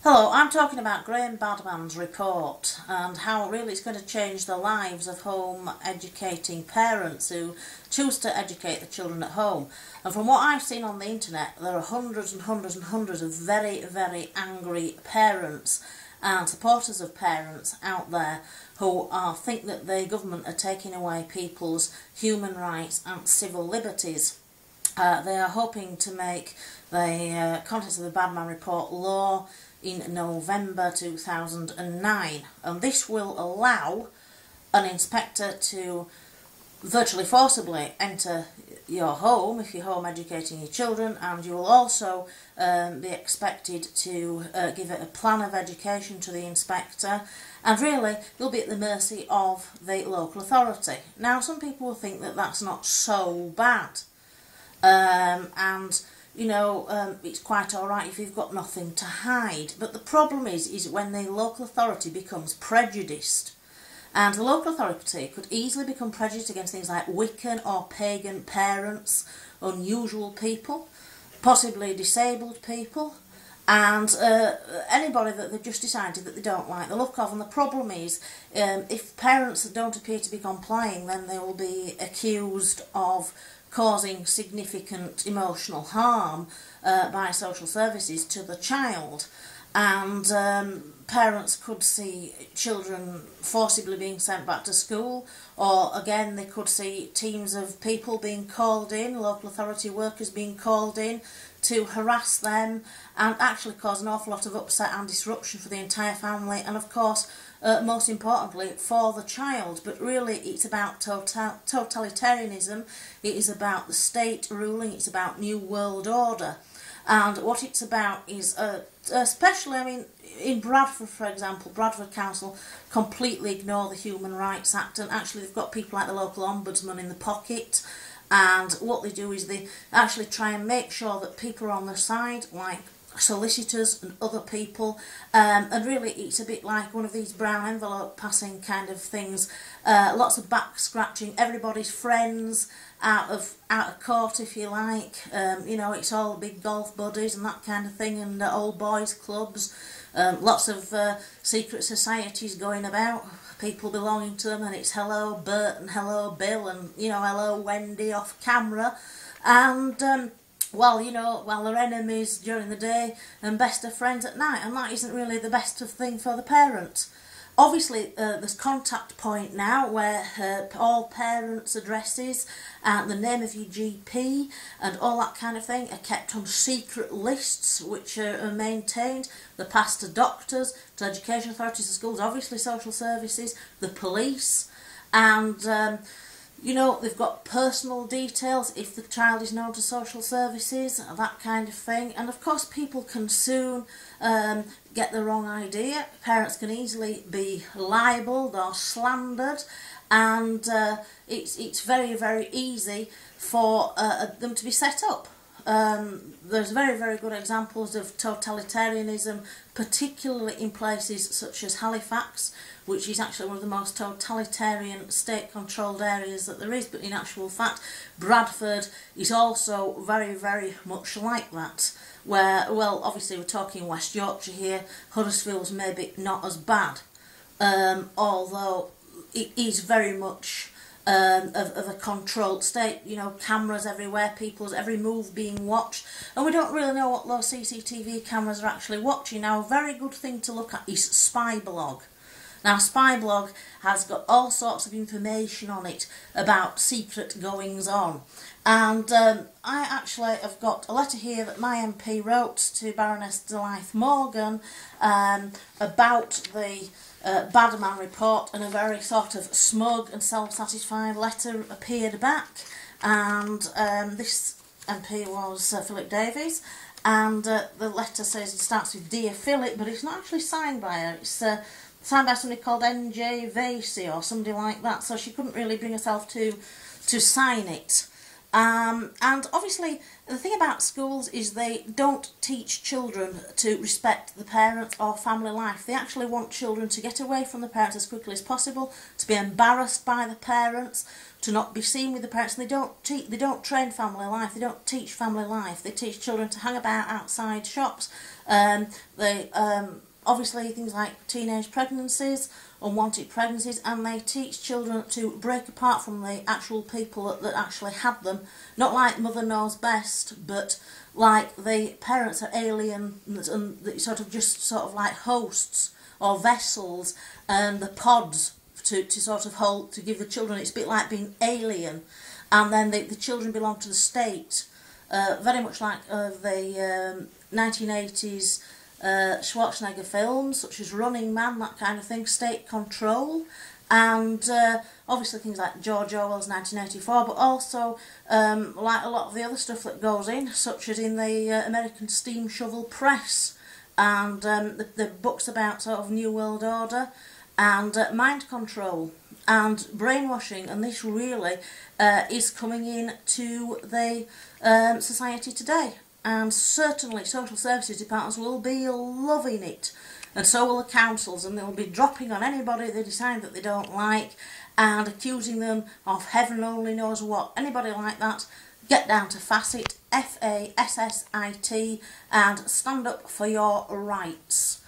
Hello, I'm talking about Graham Badman's report and how really it's going to change the lives of home educating parents who choose to educate the children at home. And from what I've seen on the internet, there are hundreds and hundreds and hundreds of very, very angry parents and supporters of parents out there who think that the government are taking away people's human rights and civil liberties. They are hoping to make the contents of the Badman report law in November 2009, and this will allow an inspector to virtually forcibly enter your home if you're home educating your children, and you will also be expected to give it a plan of education to the inspector, and really you'll be at the mercy of the local authority. Now, some people will think that that's not so bad, and it's quite alright if you've got nothing to hide. But the problem is when the local authority becomes prejudiced. And the local authority could easily become prejudiced against things like Wiccan or pagan parents, unusual people, possibly disabled people, and anybody that they've just decided that they don't like the look of. And the problem is, if parents don't appear to be complying, then they will be accused of causing significant emotional harm by social services to the child, and parents could see children forcibly being sent back to school, or again they could see teams of people being called in, local authority workers being called in to harass them and actually cause an awful lot of upset and disruption for the entire family, and of course most importantly for the child. But really it's about totalitarianism, it is about the state ruling, it's about New World Order. And what it's about is, especially, in Bradford, for example, Bradford Council completely ignore the Human Rights Act, and actually they've got people like the local ombudsman in the pocket, and what they do is they actually try and make sure that people are on their side, like solicitors and other people, and really it's a bit like one of these brown envelope passing kind of things, lots of back scratching, everybody's friends, out of court if you like, it's all big golf buddies and that kind of thing, and old boys clubs, lots of secret societies going about, people belonging to them, and it's hello Bert and hello Bill and hello Wendy off camera, and while they're enemies during the day and best of friends at night, and that isn't really the best of thing for the parents. Obviously there's contact point now where all parents' addresses and the name of your GP and all that kind of thing are kept on secret lists which are maintained. They're passed to doctors, to education authorities, to schools, obviously social services, the police, and they've got personal details if the child is known to social services, that kind of thing. And of course people can soon get the wrong idea. Parents can easily be libelled or slandered, and it's very, very easy for them to be set up. There's very, very good examples of totalitarianism, particularly in places such as Halifax, which is actually one of the most totalitarian state-controlled areas that there is, but in actual fact Bradford is also very, very much like that, where, well, obviously we're talking West Yorkshire here, Huddersfield's maybe not as bad, although it is very much of a controlled state, cameras everywhere, people's every move being watched, and we don't really know what those CCTV cameras are actually watching. Now, a very good thing to look at is Spyblog. Now, Spyblog has got all sorts of information on it about secret goings-on, and I actually have got a letter here that my MP wrote to Baroness Delythe Morgan about the Badman report, and a very sort of smug and self-satisfied letter appeared back, and this MP was Philip Davies, and the letter says it starts with Dear Philip, but it's not actually signed by her, it's signed by somebody called NJ Vasey or somebody like that, so she couldn't really bring herself to sign it. And obviously the thing about schools is they don't teach children to respect the parents or family life. They actually want children to get away from the parents as quickly as possible, to be embarrassed by the parents, to not be seen with the parents. And they don't train family life. They don't teach family life. They teach children to hang about outside shops. Obviously things like teenage pregnancies, unwanted pregnancies, and they teach children to break apart from the actual people that actually had them. Not like mother knows best, but like the parents are alien and sort of like hosts or vessels, and the pods to sort of hold, to give the children. It's a bit like being alien, and then the children belong to the state, very much like the 1980s Schwarzenegger films such as Running Man, that kind of thing, state control, and obviously things like George Orwell's 1984, but also like a lot of the other stuff that goes in, such as in the American steam shovel press, and the books about sort of New World Order and mind control and brainwashing. And this really is coming in to the society today. And certainly social services departments will be loving it, and so will the councils, and they'll be dropping on anybody they decide that they don't like and accusing them of heaven only knows what. Anybody like that, get down to FASSIT, FASSIT, and stand up for your rights.